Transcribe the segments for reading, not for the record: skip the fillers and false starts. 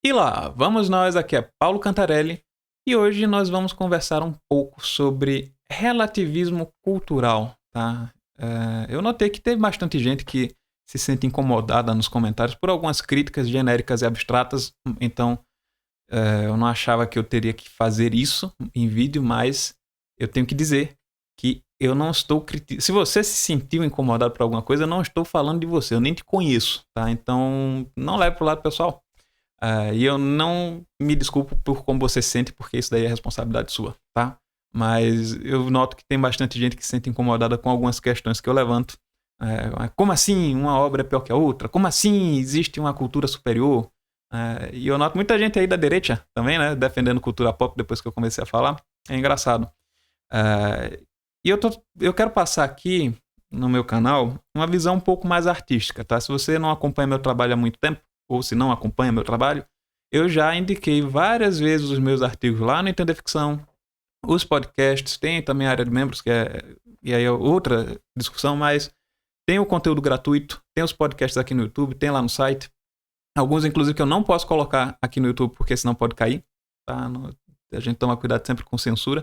E lá, vamos nós, aqui é Paulo Cantarelli, e hoje nós vamos conversar um pouco sobre relativismo cultural, tá? Eu notei que teve bastante gente que se sente incomodada nos comentários por algumas críticas genéricas e abstratas, então eu não achava que eu teria que fazer isso em vídeo, mas eu tenho que dizer que eu não estou criticando. Se você se sentiu incomodado por alguma coisa, eu não estou falando de você, eu nem te conheço, tá? Então não leve pro lado pessoal. E eu não me desculpo por como você se sente, porque isso daí é responsabilidade sua, tá? Mas eu noto que tem bastante gente que se sente incomodada com algumas questões que eu levanto. Como assim uma obra é pior que a outra? Como assim existe uma cultura superior? E eu noto muita gente aí da direita também, né? Defendendo cultura pop depois que eu comecei a falar. É engraçado. E eu quero passar aqui no meu canal uma visão um pouco mais artística, tá? Se você não acompanha meu trabalho há muito tempo, ou se não acompanha meu trabalho, eu já indiquei várias vezes os meus artigos lá no Entender Ficção, os podcasts, tem também a área de membros, e aí é outra discussão, mas tem o conteúdo gratuito, tem os podcasts aqui no YouTube, tem lá no site. Alguns, inclusive, que eu não posso colocar aqui no YouTube, porque senão pode cair. Tá? A gente toma cuidado sempre com censura.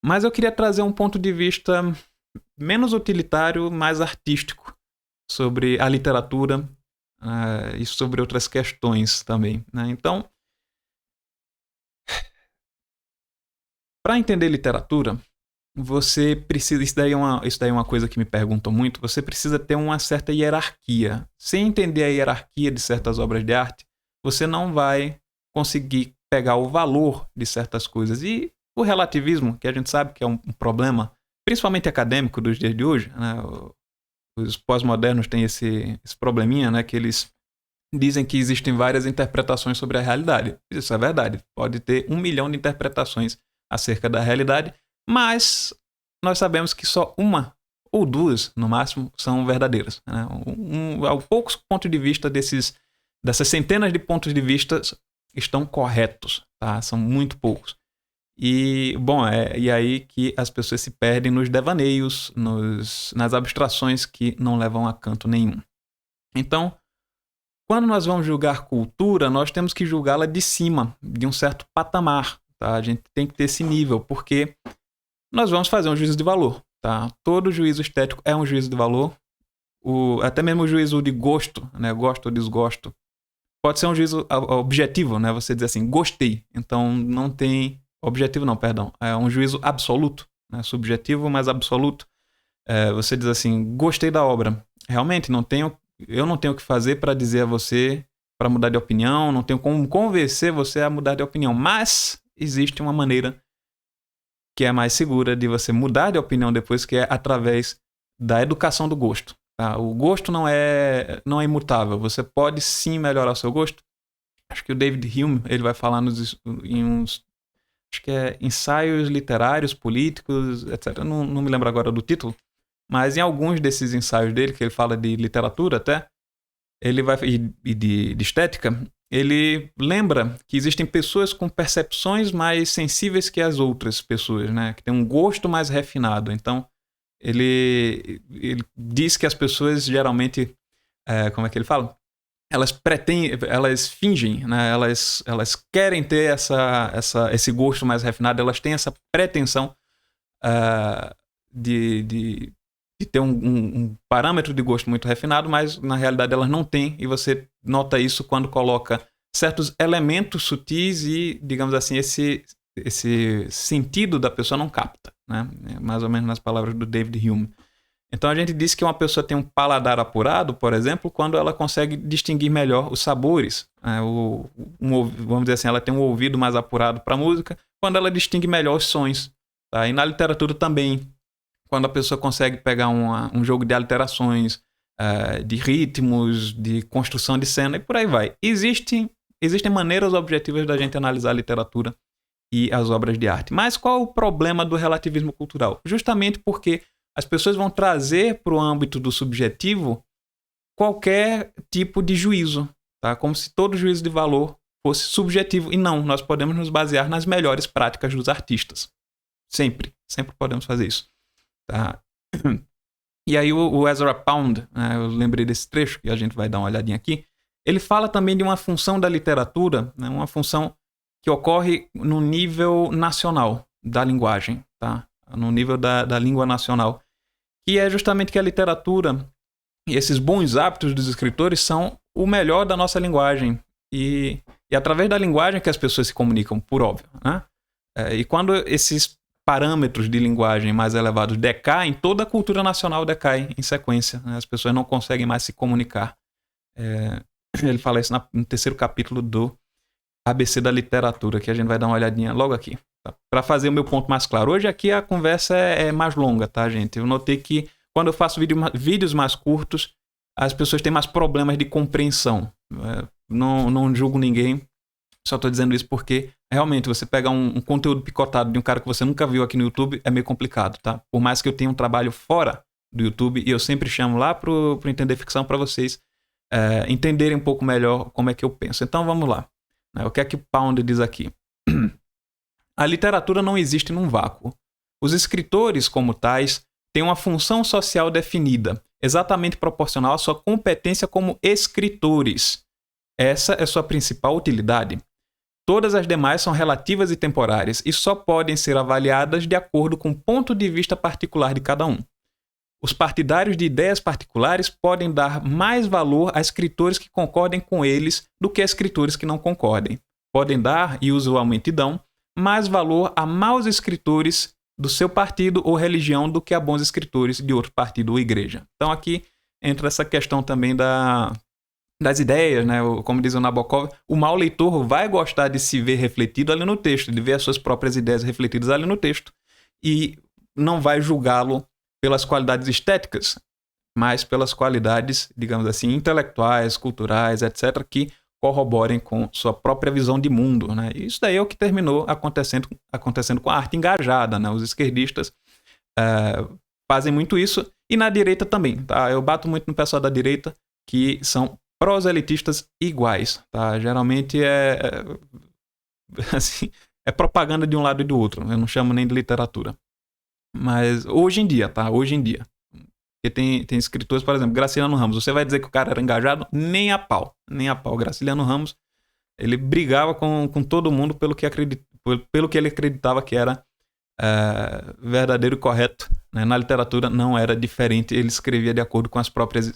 Mas eu queria trazer um ponto de vista menos utilitário, mais artístico, sobre a literatura e sobre outras questões também. Né? Então, para entender literatura, você precisa. Isso daí é uma coisa que me perguntam muito. Você precisa ter uma certa hierarquia. Sem entender a hierarquia de certas obras de arte, você não vai conseguir pegar o valor de certas coisas. E o relativismo, que a gente sabe que é um problema, principalmente acadêmico dos dias de hoje, né? Os pós-modernos têm esse probleminha, né? Que eles dizem que existem várias interpretações sobre a realidade. Isso é verdade. Pode ter 1 milhão de interpretações acerca da realidade, mas nós sabemos que só uma ou duas, no máximo, são verdadeiras. Né? Poucos pontos de vista dessas centenas de pontos de vista estão corretos. Tá? São muito poucos. E, bom, e aí que as pessoas se perdem nos devaneios, nas abstrações que não levam a canto nenhum. Então, quando nós vamos julgar cultura, nós temos que julgá-la de cima, de um certo patamar. Tá? A gente tem que ter esse nível, porque nós vamos fazer um juízo de valor. Tá? Todo juízo estético é um juízo de valor. Até mesmo o juízo de gosto, né? Gosto ou desgosto, pode ser um juízo objetivo, né? Você dizer assim, gostei. Então não tem... Objetivo não, perdão. É um juízo absoluto. Né? Subjetivo, mas absoluto. Você diz assim, gostei da obra. Realmente, eu não tenho o que fazer para dizer a você para mudar de opinião, não tenho como convencer você a mudar de opinião, mas existe uma maneira que é mais segura de você mudar de opinião depois, que é através da educação do gosto. Tá? O gosto não é imutável, você pode sim melhorar o seu gosto. Acho que o David Hume ele vai falar em uns, acho que é ensaios literários, políticos, etc. Não me lembro agora do título, mas em alguns desses ensaios dele, que ele fala de literatura até, ele vai e de estética, ele lembra que existem pessoas com percepções mais sensíveis que as outras pessoas, né? Que tem um gosto mais refinado. Então, ele diz que as pessoas geralmente, como é que ele fala? Elas fingem, né? Elas querem ter esse gosto mais refinado, elas têm essa pretensão de ter um parâmetro de gosto muito refinado, mas na realidade elas não têm, e você nota isso quando coloca certos elementos sutis e, digamos assim, esse sentido da pessoa não capta, né? Mais ou menos nas palavras do David Hume. Então a gente diz que uma pessoa tem um paladar apurado, por exemplo, quando ela consegue distinguir melhor os sabores. Vamos dizer assim, ela tem um ouvido mais apurado para a música, quando ela distingue melhor os sons. Tá? E na literatura também, quando a pessoa consegue pegar um jogo de alterações, de ritmos, de construção de cena e por aí vai. Existem maneiras objetivas da gente analisar a literatura e as obras de arte. Mas qual é o problema do relativismo cultural? Justamente porque as pessoas vão trazer para o âmbito do subjetivo qualquer tipo de juízo, tá? Como se todo juízo de valor fosse subjetivo. E não, nós podemos nos basear nas melhores práticas dos artistas. Sempre podemos fazer isso. Tá? E aí o Ezra Pound, né, eu lembrei desse trecho, que a gente vai dar uma olhadinha aqui, Ele fala também de uma função da literatura, né, uma função que ocorre no nível nacional da linguagem, tá? No nível da língua nacional, que é justamente que a literatura e esses bons hábitos dos escritores são o melhor da nossa linguagem. E através da linguagem que as pessoas se comunicam, por óbvio, né? E quando esses parâmetros de linguagem mais elevados decaem, toda a cultura nacional decai em sequência, né? As pessoas não conseguem mais se comunicar. Ele fala isso no terceiro capítulo do ABC da literatura, que a gente vai dar uma olhadinha logo aqui, tá? Para fazer o meu ponto mais claro. Hoje aqui a conversa é mais longa, tá, gente? Eu notei que quando eu faço vídeos mais curtos, as pessoas têm mais problemas de compreensão. Não julgo ninguém, só estou dizendo isso porque realmente você pegar um conteúdo picotado de um cara que você nunca viu aqui no YouTube é meio complicado, tá? Por mais que eu tenha um trabalho fora do YouTube, e eu sempre chamo lá pro Entender Ficção para vocês entenderem um pouco melhor como é que eu penso. Então vamos lá. O que é que o Pound diz aqui? A literatura não existe num vácuo. Os escritores, como tais, têm uma função social definida, exatamente proporcional à sua competência como escritores. Essa é sua principal utilidade. Todas as demais são relativas e temporárias e só podem ser avaliadas de acordo com o ponto de vista particular de cada um. Os partidários de ideias particulares podem dar mais valor a escritores que concordem com eles do que a escritores que não concordem. Podem dar, e usualmente dão, mais valor a maus escritores do seu partido ou religião do que a bons escritores de outro partido ou igreja. Então aqui entra essa questão também das ideias, né? Como diz o Nabokov, o mau leitor vai gostar de se ver refletido ali no texto, de ver as suas próprias ideias refletidas ali no texto, e não vai julgá-lo pelas qualidades estéticas, mas pelas qualidades, digamos assim, intelectuais, culturais, etc., que corroborem com sua própria visão de mundo, né? E isso daí é o que terminou acontecendo com a arte engajada, né? Os esquerdistas fazem muito isso, e na direita também, tá? Eu bato muito no pessoal da direita, que são proselitistas iguais, tá? Geralmente assim, é propaganda de um lado e do outro, eu não chamo nem de literatura. Mas hoje em dia, tá? Hoje em dia. Porque tem escritores, por exemplo, Graciliano Ramos. Você vai dizer que o cara era engajado? Nem a pau. Nem a pau. Graciliano Ramos, ele brigava com todo mundo pelo que ele acreditava que era verdadeiro e correto, né? Na literatura não era diferente. Ele escrevia de acordo com as próprias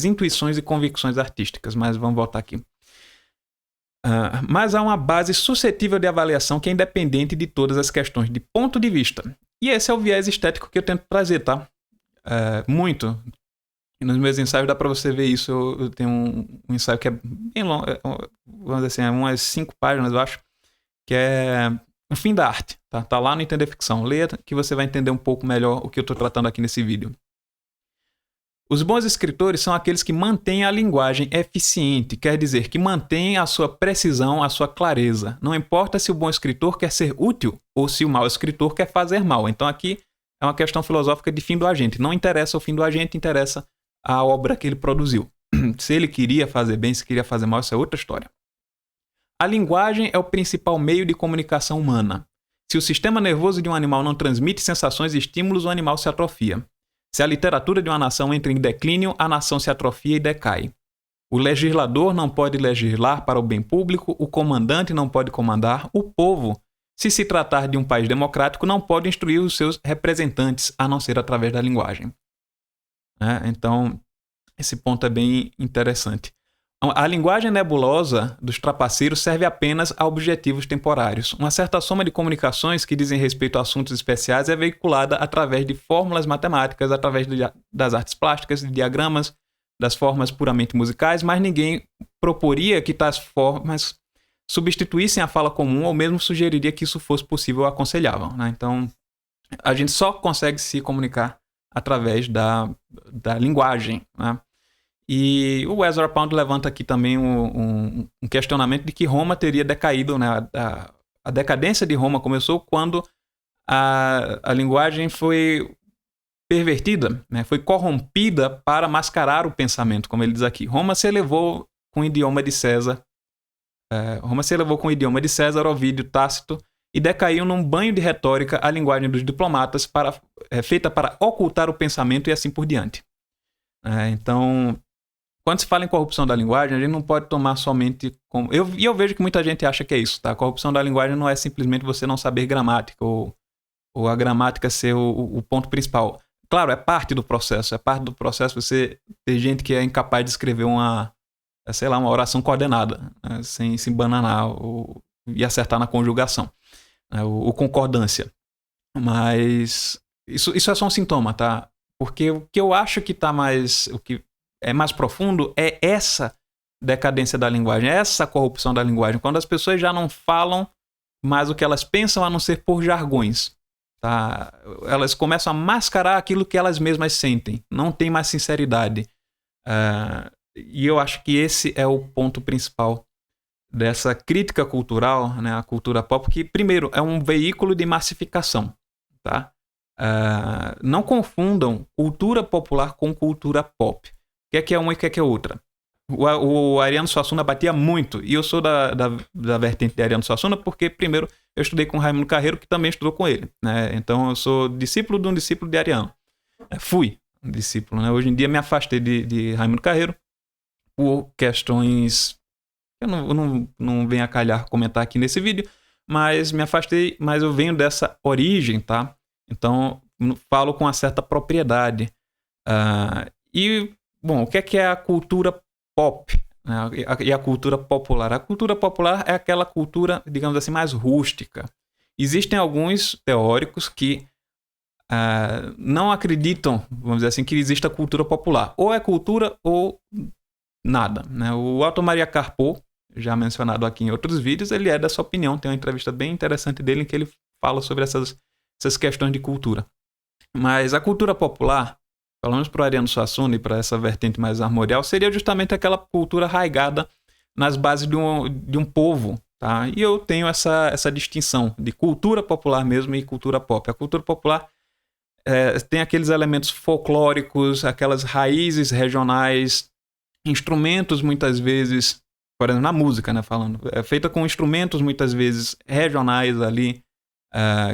intuições e convicções artísticas. Mas vamos voltar aqui. Mas há uma base suscetível de avaliação que é independente de todas as questões de ponto de vista. E esse é o viés estético que eu tento trazer, tá? Muito. E nos meus ensaios dá pra você ver isso. Eu tenho um ensaio que é bem longo, vamos dizer assim, umas 5 páginas, eu acho, que é o fim da arte, tá? Tá lá no Entender Ficção. Leia que você vai entender um pouco melhor o que eu tô tratando aqui nesse vídeo. Os bons escritores são aqueles que mantêm a linguagem eficiente, quer dizer, que mantêm a sua precisão, a sua clareza. Não importa se o bom escritor quer ser útil ou se o mau escritor quer fazer mal. Então aqui é uma questão filosófica de fim do agente. Não interessa o fim do agente, interessa a obra que ele produziu. Se ele queria fazer bem, se queria fazer mal, isso é outra história. A linguagem é o principal meio de comunicação humana. Se o sistema nervoso de um animal não transmite sensações e estímulos, o animal se atrofia. Se a literatura de uma nação entra em declínio, a nação se atrofia e decai. O legislador não pode legislar para o bem público, o comandante não pode comandar, o povo, se se tratar de um país democrático, não pode instruir os seus representantes, a não ser através da linguagem. Então, esse ponto é bem interessante. A linguagem nebulosa dos trapaceiros serve apenas a objetivos temporários. Uma certa soma de comunicações que dizem respeito a assuntos especiais é veiculada através de fórmulas matemáticas, através das artes plásticas, de diagramas, das formas puramente musicais, mas ninguém proporia que tais formas substituíssem a fala comum ou mesmo sugeriria que isso fosse possível ou aconselhável, né? Então, a gente só consegue se comunicar através da linguagem, né? E o Ezra Pound levanta aqui também um questionamento de que Roma teria decaído, né? A decadência de Roma começou quando a linguagem foi pervertida, né? Foi corrompida para mascarar o pensamento, como ele diz aqui. Roma se elevou com o idioma de César. Ovídio, Tácito, e decaiu num banho de retórica a linguagem dos diplomatas feita para ocultar o pensamento e assim por diante. Então, quando se fala em corrupção da linguagem, a gente não pode tomar somente como... eu vejo que muita gente acha que é isso, tá? A corrupção da linguagem não é simplesmente você não saber gramática ou a gramática ser o ponto principal. Claro, é parte do processo. É parte do processo você ter gente que é incapaz de escrever uma oração coordenada, né? Sem se embananar e acertar na conjugação, né? O concordância. Mas isso é só um sintoma, tá? Porque o que eu acho que tá mais... O que é mais profundo é essa decadência da linguagem, essa corrupção da linguagem. Quando as pessoas já não falam mais o que elas pensam a não ser por jargões. Tá? Elas começam a mascarar aquilo que elas mesmas sentem. Não tem mais sinceridade. E eu acho que esse é o ponto principal dessa crítica cultural, né, a cultura pop, que, primeiro, é um veículo de massificação. Tá? Não confundam cultura popular com cultura pop. O que é uma e o que é outra? O Ariano Suassuna batia muito, e eu sou da vertente de Ariano Suassuna porque, primeiro, eu estudei com Raimundo Carreiro, que também estudou com ele, né? Então eu sou discípulo de um discípulo de Ariano. Fui um discípulo, né? Hoje em dia me afastei de Raimundo Carreiro por questões que eu não venho a calhar comentar aqui nesse vídeo, mas me afastei, mas eu venho dessa origem, tá? Então falo com uma certa propriedade. Bom, o que é a cultura pop, né? E a cultura popular? A cultura popular é aquela cultura, digamos assim, mais rústica. Existem alguns teóricos que não acreditam, vamos dizer assim, que exista cultura popular. Ou é cultura ou nada, né? O Otto Maria Carpo, já mencionado aqui em outros vídeos, ele é dessa opinião. Tem uma entrevista bem interessante dele em que ele fala sobre essas questões de cultura. Mas a cultura popular, pelo menos para o Ariano Suassuna e para essa vertente mais armorial, seria justamente aquela cultura arraigada nas bases de um povo. Tá? E eu tenho essa distinção de cultura popular mesmo e cultura pop. A cultura popular tem aqueles elementos folclóricos, aquelas raízes regionais, instrumentos muitas vezes, por exemplo, na música, né, falando, é feita com instrumentos muitas vezes regionais ali,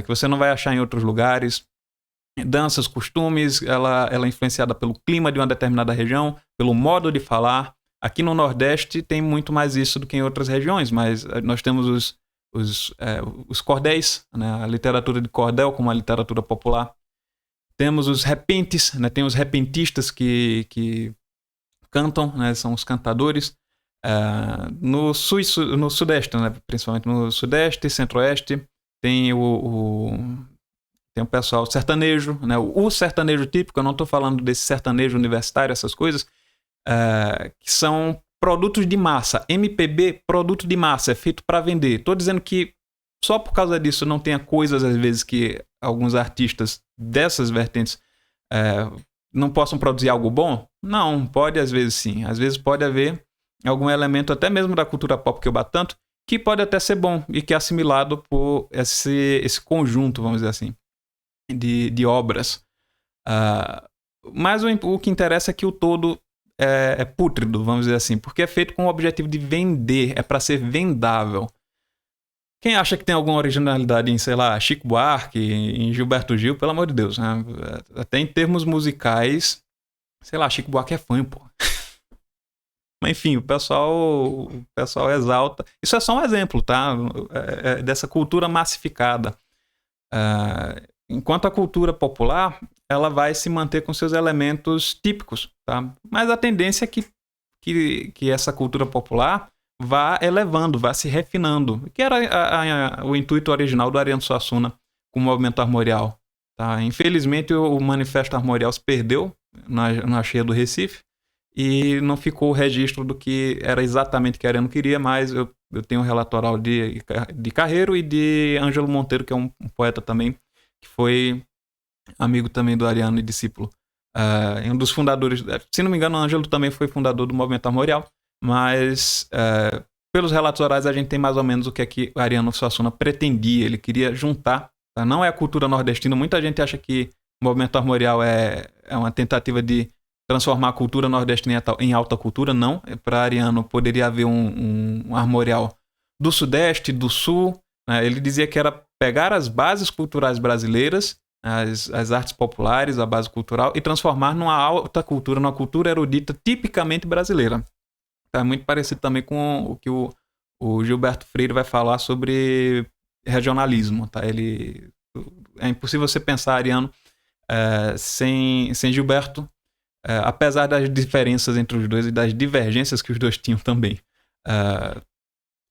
que você não vai achar em outros lugares. Danças, costumes, ela é influenciada pelo clima de uma determinada região, pelo modo de falar. Aqui no Nordeste tem muito mais isso do que em outras regiões, mas nós temos os cordéis, né? A literatura de cordel como a literatura popular. Temos os repentes, né? Tem os repentistas que cantam, né? São os cantadores. No Sudeste, né? Principalmente no Sudeste e Centro-Oeste, tem tem o pessoal sertanejo, né? O sertanejo típico, eu não estou falando desse sertanejo universitário, essas coisas, que são produtos de massa. MPB, produto de massa, é feito para vender. Estou dizendo que só por causa disso não tenha coisas, às vezes, que alguns artistas dessas vertentes não possam produzir algo bom? Não, pode às vezes sim. Às vezes pode haver algum elemento, até mesmo da cultura pop que eu bato tanto, que pode até ser bom e que é assimilado por esse conjunto, vamos dizer assim, de obras. Mas o que interessa é que o todo é pútrido, vamos dizer assim, porque é feito com o objetivo de vender, é para ser vendável. Quem acha que tem alguma originalidade em, sei lá, Chico Buarque, em Gilberto Gil, pelo amor de Deus, né? Até em termos musicais, sei lá, Chico Buarque é fã, pô. Mas enfim, o pessoal exalta. Isso é só um exemplo, tá? Dessa cultura massificada. Enquanto a cultura popular, ela vai se manter com seus elementos típicos, tá? Mas a tendência é que essa cultura popular vá elevando, vá se refinando, que era o intuito original do Ariano Suassuna com o movimento armorial. Tá? Infelizmente, o manifesto armorial se perdeu na cheia do Recife e não ficou o registro do que era exatamente o que Ariano queria, mas eu tenho um relatório de Carreiro e de Ângelo Monteiro, que é um poeta também, que foi amigo também do Ariano e discípulo. Um dos fundadores, se não me engano, o Ângelo também foi fundador do movimento armorial, mas pelos relatos orais a gente tem mais ou menos o que é que o Ariano Suassuna pretendia. Ele queria juntar, tá? Não é a cultura nordestina. Muita gente acha que o movimento armorial é uma tentativa de transformar a cultura nordestina em alta cultura. Não, para Ariano poderia haver um armorial do Sudeste, do Sul, né? Ele dizia que era pegar as bases culturais brasileiras as artes populares, a base cultural, e transformar numa alta cultura, numa cultura erudita tipicamente brasileira. Tá muito parecido também com o que o Gilberto Freire vai falar sobre regionalismo. Tá? É impossível você pensar ariano sem Gilberto, apesar das diferenças entre os dois e das divergências que os dois tinham também.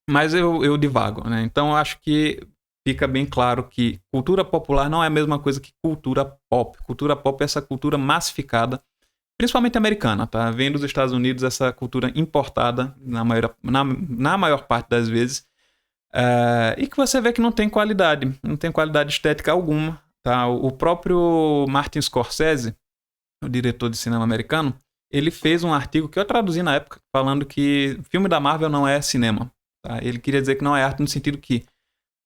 Mas eu divago, né? Então eu acho que fica bem claro que cultura popular não é a mesma coisa que cultura pop. Cultura pop é essa cultura massificada, principalmente americana, tá? Vem dos Estados Unidos essa cultura importada na maior parte das vezes, e que você vê que não tem qualidade estética alguma, tá? O próprio Martin Scorsese, o diretor de cinema americano, ele fez um artigo que eu traduzi na época, falando que filme da Marvel não é cinema. Tá? Ele queria dizer que não é arte no sentido que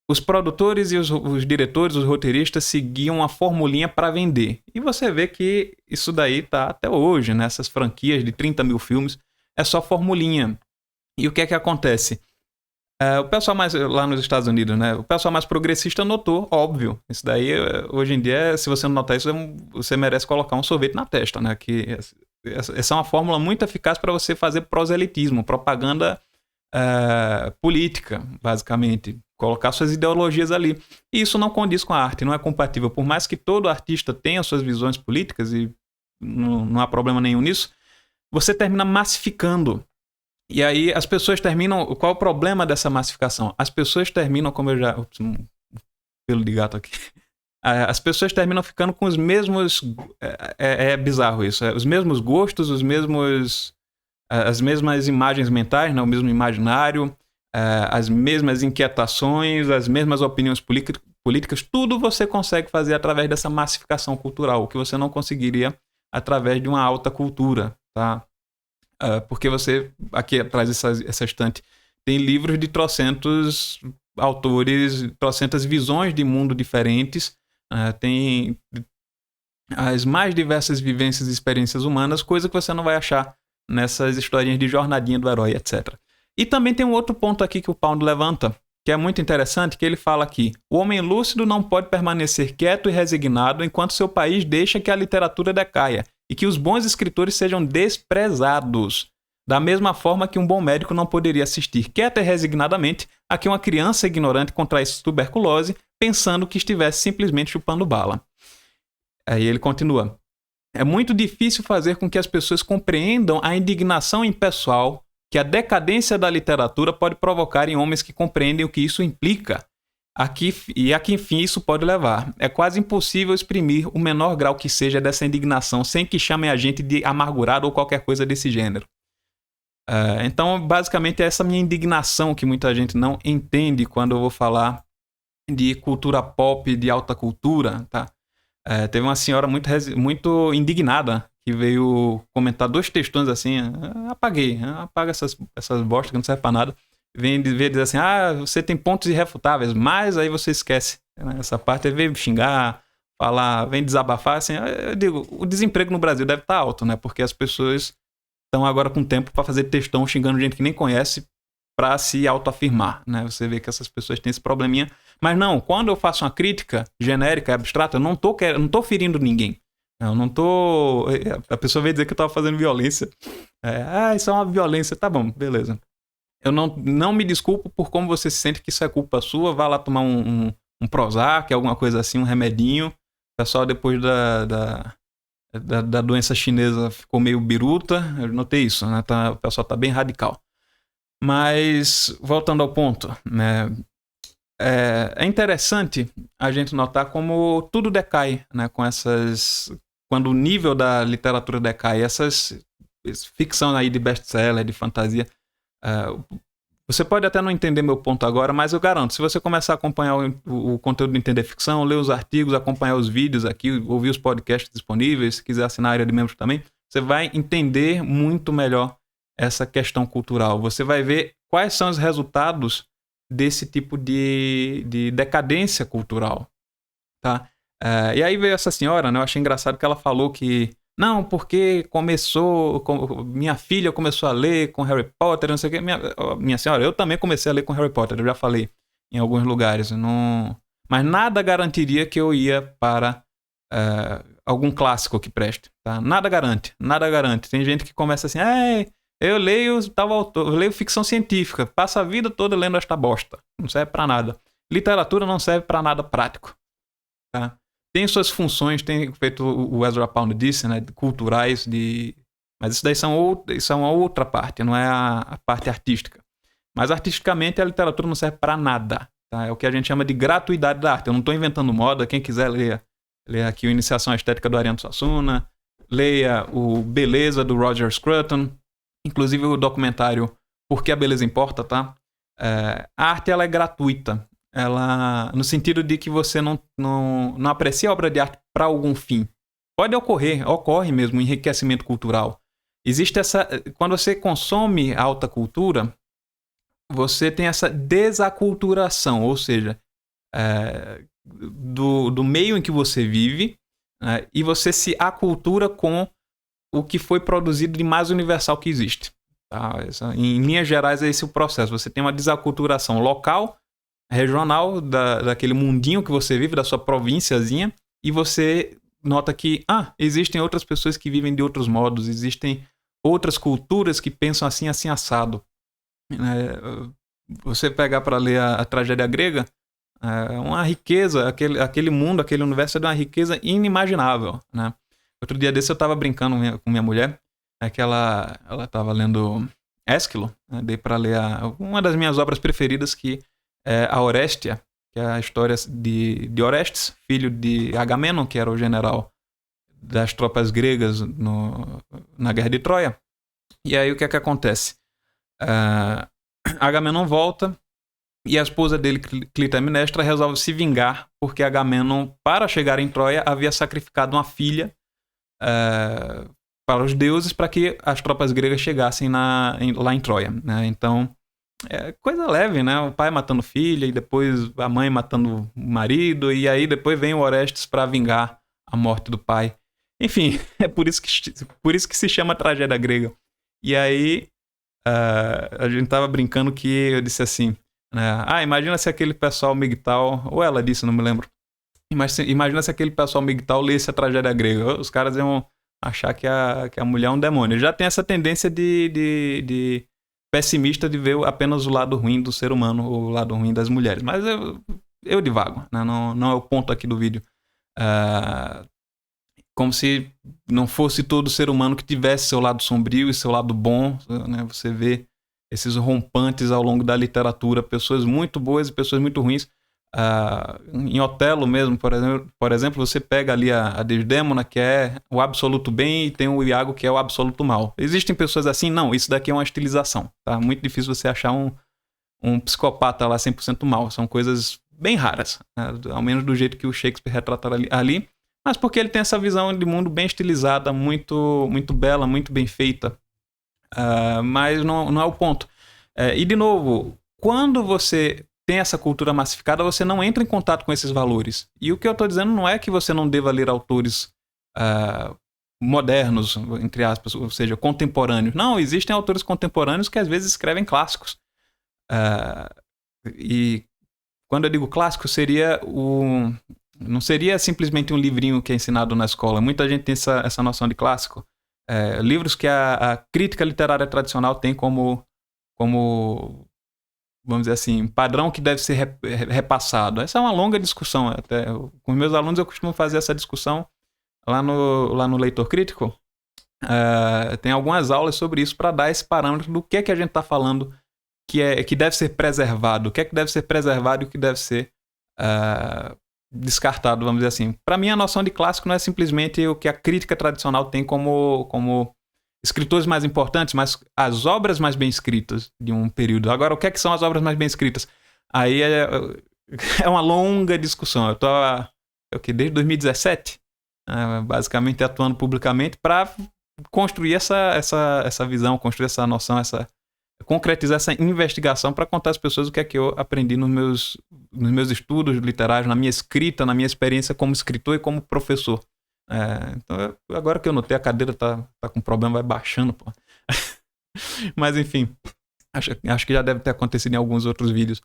os produtores e os diretores, os roteiristas seguiam uma formulinha para vender. E você vê que isso daí tá até hoje, né? Essas franquias de 30 mil filmes, é só formulinha. E o que é que acontece? O pessoal mais, lá nos Estados Unidos, né? O pessoal mais progressista notou, óbvio. Isso daí, hoje em dia, se você não notar isso, você merece colocar um sorvete na testa, né? Que essa é uma fórmula muito eficaz para você fazer proselitismo, propaganda política, basicamente. Colocar suas ideologias ali. E isso não condiz com a arte, não é compatível. Por mais que todo artista tenha suas visões políticas, e não há problema nenhum nisso, você termina massificando. E aí as pessoas terminam... Qual é o problema dessa massificação? As pessoas terminam, como eu já... Pelo de gato aqui. As pessoas terminam ficando com os mesmos... É bizarro isso. Os mesmos gostos, as mesmas imagens mentais, né? O mesmo imaginário, as mesmas inquietações, as mesmas opiniões políticas. Tudo você consegue fazer através dessa massificação cultural, o que você não conseguiria através de uma alta cultura, tá? Porque você, aqui atrás dessa estante, tem livros de trocentos autores, trocentas visões de mundo diferentes, tem as mais diversas vivências e experiências humanas, coisa que você não vai achar nessas historinhas de jornadinha do herói, etc. E também tem um outro ponto aqui que o Pound levanta, que é muito interessante, que ele fala aqui: o homem lúcido não pode permanecer quieto e resignado enquanto seu país deixa que a literatura decaia e que os bons escritores sejam desprezados. Da mesma forma que um bom médico não poderia assistir quieto e resignadamente a que uma criança ignorante contraísse tuberculose, pensando que estivesse simplesmente chupando bala. Aí ele continua: é muito difícil fazer com que as pessoas compreendam a indignação impessoal que a decadência da literatura pode provocar em homens que compreendem o que isso implica a que enfim isso pode levar. É quase impossível exprimir o menor grau que seja dessa indignação sem que chamem a gente de amargurado ou qualquer coisa desse gênero. Então, basicamente, é essa minha indignação que muita gente não entende quando eu vou falar de cultura pop, de alta cultura, tá? Teve uma senhora muito indignada que veio comentar 2 textões assim: apaga essas bostas que não servem pra nada. Vem dizer assim: você tem pontos irrefutáveis, mas aí você esquece, né? Essa parte. Ele veio xingar, falar, vem desabafar, assim. Eu digo, o desemprego no Brasil deve estar alto, né? Porque as pessoas estão agora com tempo para fazer textão xingando gente que nem conhece para se autoafirmar, né? Você vê que essas pessoas têm esse probleminha. Mas não, quando eu faço uma crítica genérica, abstrata, eu não tô ferindo ninguém. Eu não tô... A pessoa veio dizer que eu tava fazendo violência. Isso é uma violência. Tá bom, beleza. Eu não me desculpo por como você se sente, que isso é culpa sua. Vá lá tomar um Prozac, alguma coisa assim, um remedinho. O pessoal, depois da doença chinesa, ficou meio biruta. Eu notei isso, né? O pessoal tá bem radical. Mas, voltando ao ponto, né? É interessante a gente notar como tudo decai, né? Quando o nível da literatura decai, essas ficção aí de best-seller, de fantasia. Você pode até não entender meu ponto agora, mas eu garanto, se você começar a acompanhar o conteúdo de Entender Ficção, ler os artigos, acompanhar os vídeos aqui, ouvir os podcasts disponíveis, se quiser assinar a área de membros também, você vai entender muito melhor essa questão cultural. Você vai ver quais são os resultados desse tipo de decadência cultural, tá? E aí veio essa senhora, né? Eu achei engraçado que ela falou que não, porque minha filha começou a ler com Harry Potter, não sei o que. Minha senhora, eu também comecei a ler com Harry Potter, eu já falei em alguns lugares. Mas nada garantiria que eu ia para algum clássico que preste, tá? Nada garante, nada garante. Tem gente que começa assim, eu leio tal autor, eu leio ficção científica, passa a vida toda lendo esta bosta, não serve pra nada. Literatura não serve pra nada prático, tá? Tem suas funções, tem feito o Ezra Pound disse, né, culturais, mas isso daí isso é uma outra parte, não é a parte artística. Mas artisticamente a literatura não serve pra nada, tá? É o que a gente chama de gratuidade da arte. Eu não estou inventando moda, quem quiser ler aqui o Iniciação à Estética do Ariano Suassuna, leia o Beleza do Roger Scruton, inclusive o documentário Por que a Beleza Importa, tá? A arte ela é gratuita, no sentido de que você não aprecia a obra de arte para algum fim. Pode ocorre mesmo um enriquecimento cultural. Quando você consome alta cultura, você tem essa desaculturação, ou seja, do meio em que você vive, e você se acultura com o que foi produzido de mais universal que existe. Tá? Em linhas gerais, é esse o processo. Você tem uma desaculturação local, regional, daquele mundinho que você vive, da sua provínciazinha, e você nota que existem outras pessoas que vivem de outros modos, existem outras culturas que pensam assim, assim, assado. Você pegar para ler a tragédia grega, uma riqueza, aquele mundo, aquele universo é de uma riqueza inimaginável, né? Outro dia desse eu estava brincando com minha mulher, que ela estava lendo Ésquilo, né? Dei para ler uma das minhas obras preferidas, que é a Orestia, que é a história de Orestes, filho de Agamenon, que era o general das tropas gregas na Guerra de Troia. E aí o que é que acontece? Agamenon volta e a esposa dele, Clitemnestra, resolve se vingar porque Agamenon, para chegar em Troia, havia sacrificado uma filha para os deuses para que as tropas gregas chegassem lá em Troia, né? Então, coisa leve, né? O pai matando filha e depois a mãe matando o marido, e aí depois vem o Orestes para vingar a morte do pai. Enfim, é por isso que se chama tragédia grega. E aí a gente tava brincando que eu disse assim, né? Imagina se aquele pessoal MGTOW, ou ela disse, não me lembro, imagina se aquele pessoal MGTOW lesse a tragédia grega. Os caras iam achar que a mulher é um demônio. Já tem essa tendência de pessimista, de ver apenas o lado ruim do ser humano, ou o lado ruim das mulheres. Mas eu divago, né? Não é o ponto aqui do vídeo. Como se não fosse todo ser humano que tivesse seu lado sombrio e seu lado bom, né? Você vê esses rompantes ao longo da literatura, pessoas muito boas e pessoas muito ruins. Em Otelo mesmo, por exemplo, você pega ali a Desdémona, que é o absoluto bem, e tem o Iago, que é o absoluto mal. Existem pessoas assim? Não, isso daqui é uma estilização. Tá? Muito difícil você achar um psicopata lá 100% mal. São coisas bem raras, né? Ao menos do jeito que o Shakespeare retrata ali. Mas porque ele tem essa visão de mundo bem estilizada, muito, muito bela, muito bem feita. Mas não é o ponto. E, de novo, quando você tem essa cultura massificada, você não entra em contato com esses valores. E o que eu estou dizendo não é que você não deva ler autores modernos, entre aspas, ou seja, contemporâneos. Não, existem autores contemporâneos que às vezes escrevem clássicos. E quando eu digo clássico, não seria simplesmente um livrinho que é ensinado na escola. Muita gente tem essa noção de clássico. Livros que a crítica literária tradicional tem como, vamos dizer assim, padrão que deve ser repassado. Essa é uma longa discussão. Até com meus alunos eu costumo fazer essa discussão lá no Leitor Crítico. Tem algumas aulas sobre isso para dar esse parâmetro do que é que a gente está falando que deve ser preservado, o que é que deve ser preservado e o que deve ser descartado, vamos dizer assim. Para mim, a noção de clássico não é simplesmente o que a crítica tradicional tem como escritores mais importantes, mas as obras mais bem escritas de um período. Agora, o que é que são as obras mais bem escritas? Aí é uma longa discussão. Eu estou desde 2017, basicamente atuando publicamente para construir essa visão, construir essa noção, concretizar essa investigação para contar às pessoas o que é que eu aprendi nos meus estudos literários, na minha escrita, na minha experiência como escritor e como professor. Então, agora que eu notei, a cadeira tá com problema, vai baixando, pô. Mas, enfim, acho que já deve ter acontecido em alguns outros vídeos.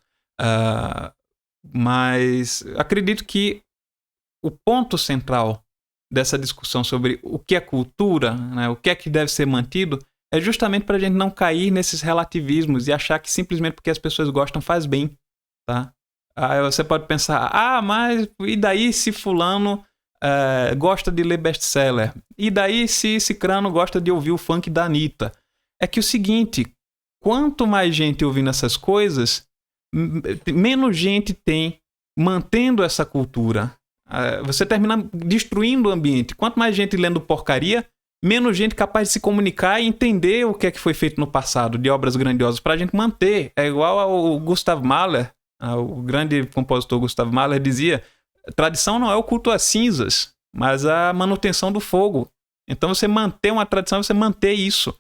Mas acredito que o ponto central dessa discussão sobre o que é cultura, né, o que é que deve ser mantido, é justamente para a gente não cair nesses relativismos e achar que simplesmente porque as pessoas gostam faz bem, tá? Aí você pode pensar, mas e daí se fulano gosta de ler best-seller? E daí se cicrano gosta de ouvir o funk da Anitta? É que o seguinte, quanto mais gente ouvindo essas coisas, menos gente tem mantendo essa cultura. Você termina destruindo o ambiente. Quanto mais gente lendo porcaria, menos gente capaz de se comunicar e entender o que é que foi feito no passado, de obras grandiosas, para a gente manter. É igual ao Gustav Mahler, o grande compositor Gustav Mahler dizia, tradição não é o culto às cinzas, mas a manutenção do fogo. Então você manter uma tradição, você manter isso.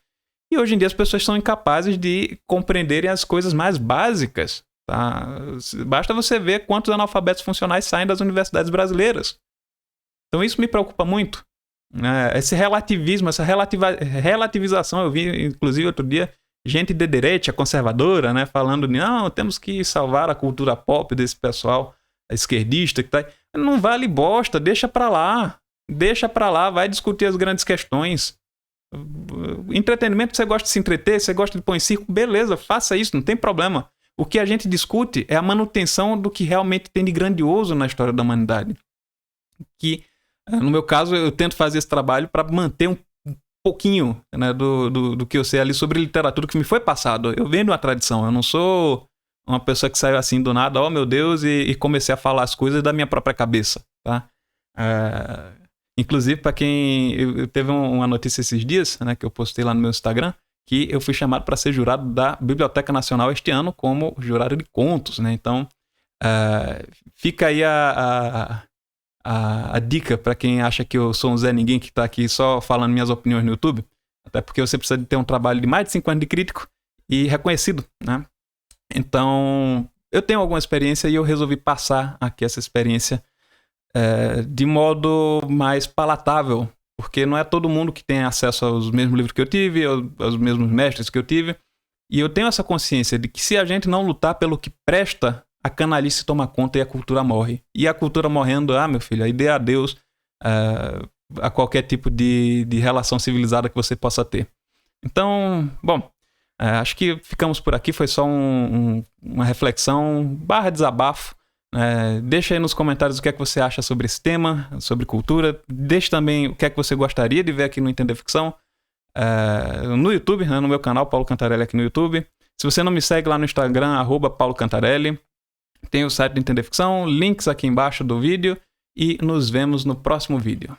E hoje em dia as pessoas são incapazes de compreenderem as coisas mais básicas. Tá? Basta você ver quantos analfabetos funcionais saem das universidades brasileiras. Então isso me preocupa muito. Esse relativismo, essa relativização, eu vi inclusive outro dia gente de direita, conservadora, né, falando de não, temos que salvar a cultura pop desse pessoal esquerdista que tá aí. Não vale bosta, deixa pra lá, vai discutir as grandes questões. Entretenimento, você gosta de se entreter, você gosta de pôr em circo, beleza, faça isso, não tem problema. O que a gente discute é a manutenção do que realmente tem de grandioso na história da humanidade. Que, no meu caso, eu tento fazer esse trabalho para manter um pouquinho, né, do que eu sei ali sobre literatura que me foi passado. Eu venho de uma tradição, eu não sou uma pessoa que saiu assim do nada, oh meu Deus, e comecei a falar as coisas da minha própria cabeça, tá? Inclusive, para quem... Eu teve uma notícia esses dias, né, que eu postei lá no meu Instagram, que eu fui chamado para ser jurado da Biblioteca Nacional este ano como jurado de contos, né? Então, fica aí a dica para quem acha que eu sou um Zé Ninguém que tá aqui só falando minhas opiniões no YouTube. Até porque você precisa de ter um trabalho de mais de 5 anos de crítico e reconhecido, né? Então, eu tenho alguma experiência e eu resolvi passar aqui essa experiência de modo mais palatável, porque não é todo mundo que tem acesso aos mesmos livros que eu tive, aos mesmos mestres que eu tive. E eu tenho essa consciência de que se a gente não lutar pelo que presta, a canalice toma conta e a cultura morre. E a cultura morrendo, meu filho, aí dê adeus a qualquer tipo de relação civilizada que você possa ter. Então, bom, acho que ficamos por aqui. Foi só uma reflexão / desabafo. Deixa aí nos comentários o que é que você acha sobre esse tema, sobre cultura. Deixa também o que é que você gostaria de ver aqui no Entender Ficção. No YouTube, né, no meu canal, Paulo Cantarelli aqui no YouTube. Se você não me segue lá no Instagram, @paulocantarelli. Tem o site do Entender Ficção, links aqui embaixo do vídeo e nos vemos no próximo vídeo.